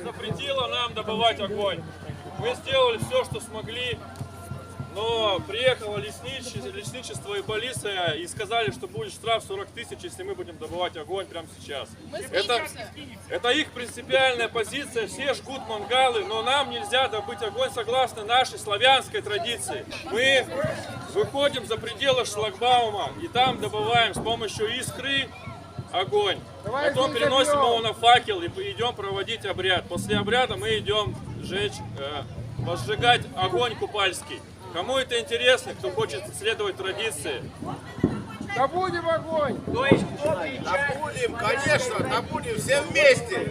запретила нам добывать огонь. Мы сделали все, что смогли, но приехало лесничество и полиция и сказали, что будет штраф 40 тысяч, если мы будем добывать огонь прямо сейчас. Это их принципиальная позиция, все жгут мангалы, но нам нельзя добыть огонь согласно нашей славянской традиции. Мы выходим за пределы шлагбаума и там добываем с помощью искры огонь. Потом переносим его на факел и идем проводить обряд. После обряда мы идем возжигать огонь купальский. Кому это интересно, кто хочет следовать традиции? Добудем огонь! Добудем, конечно, добудем все вместе!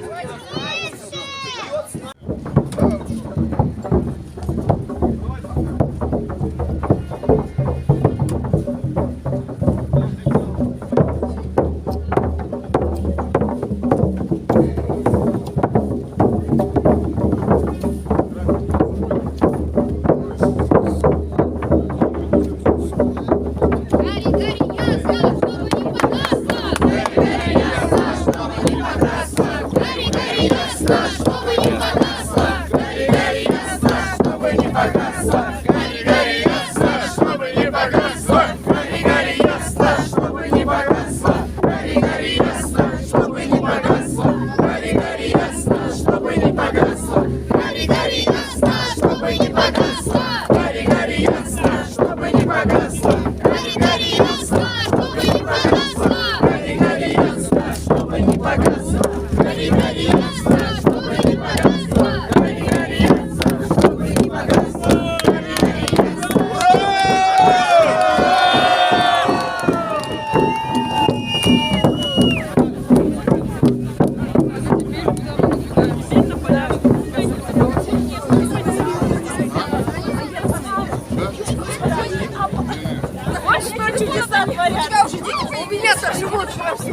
У меня-то живот хорошо.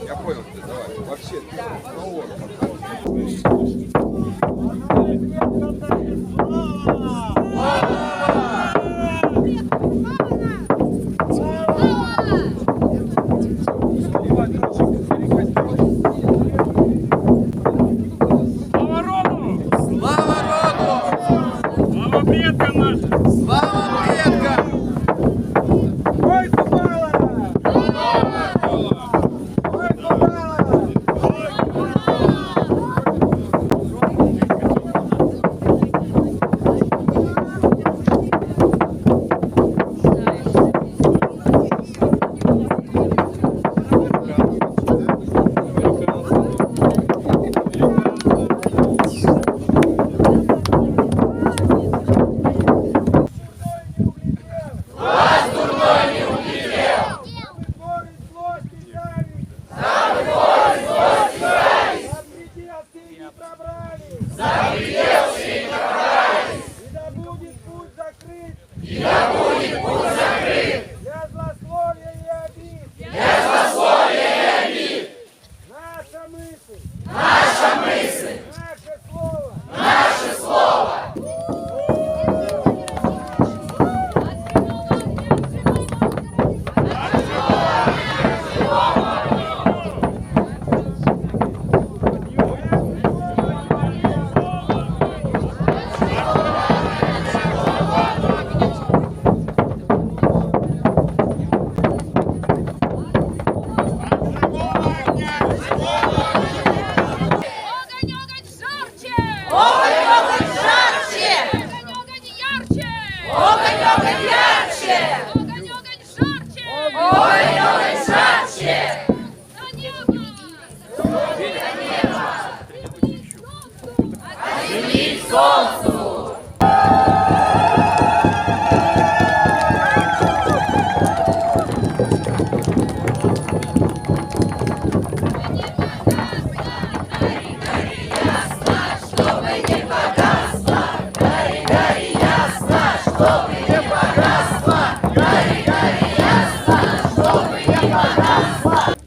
Я понял, давай, вообще.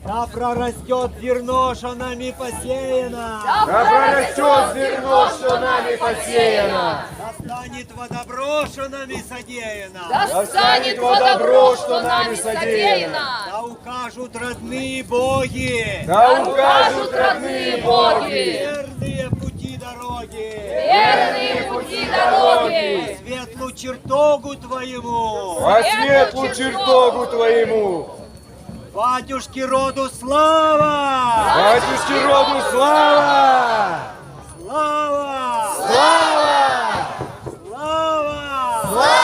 Да прорастет зерно, что нами посеяно. Да прорастет зерно, что нами посеяно. Да станет во добро, что нами содеяно. Да станет во добро, что нами содеяно. Да укажут родные боги. Да укажут родные боги. Верные пути дороги. Верные пути дороги. Светлую чертогу твоему. По светлую чертогу твоему. Батюшки роду слава. Батюшки роду слава. Слава. Слава. Слава.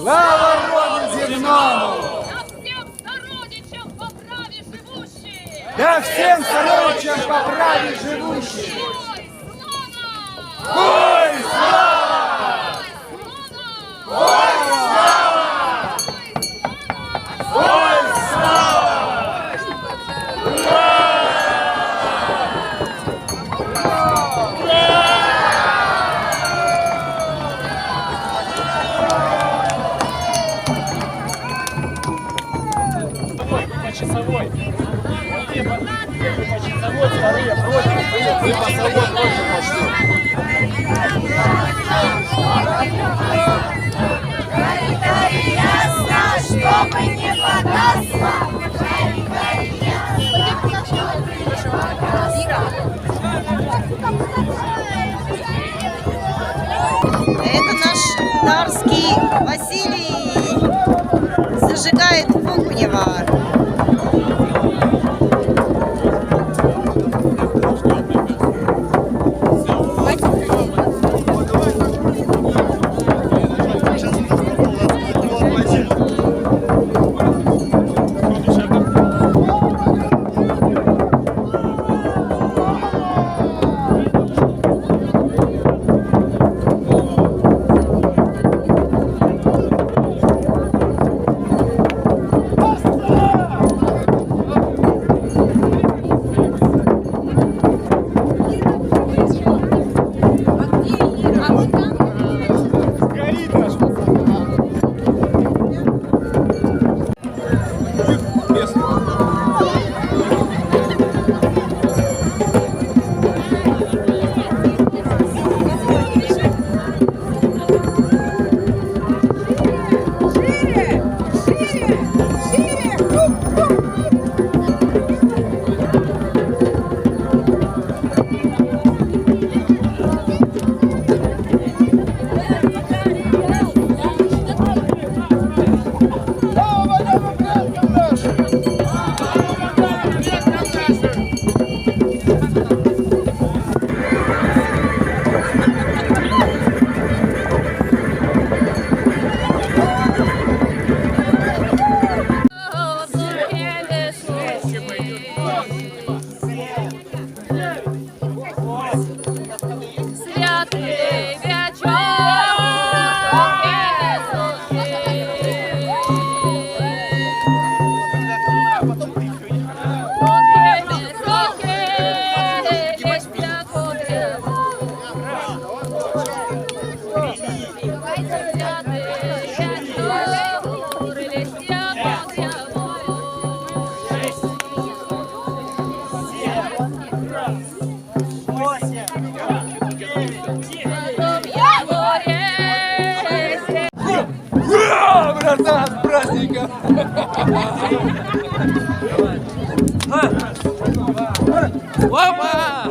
Слава роду земному. Да всем сородичам по праве живущим! Да всем сородичам по праве живущим. Ой, слава! Ой, слава! Ой, слава! Часовой. Часовой, вторые против. Вы по собой против пошли. Гори, ясно, чтобы не подастся! Это наш Тарский Василий зажигает Фокунева. Братан, с праздником! Опа!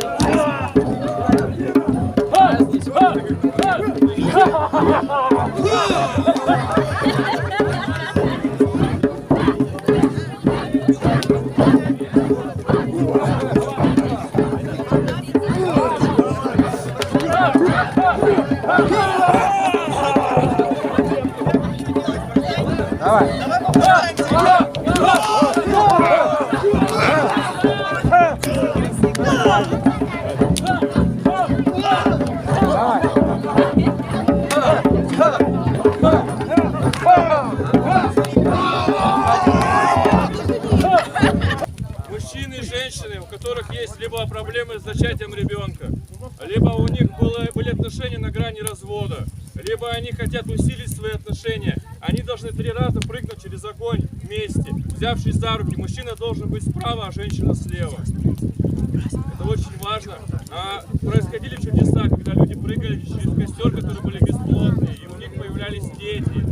Мужчины и женщины, у которых есть либо проблемы с зачатием ребенка, либо у них были отношения на грани развода, либо они хотят усилить свои отношения, они должны 3 раза прыгнуть через огонь вместе, взявшись за руки. Мужчина должен быть справа, а женщина слева. Это очень важно. Происходили чудеса, когда люди прыгали через костер, которые были бесплодные, и у них появлялись дети.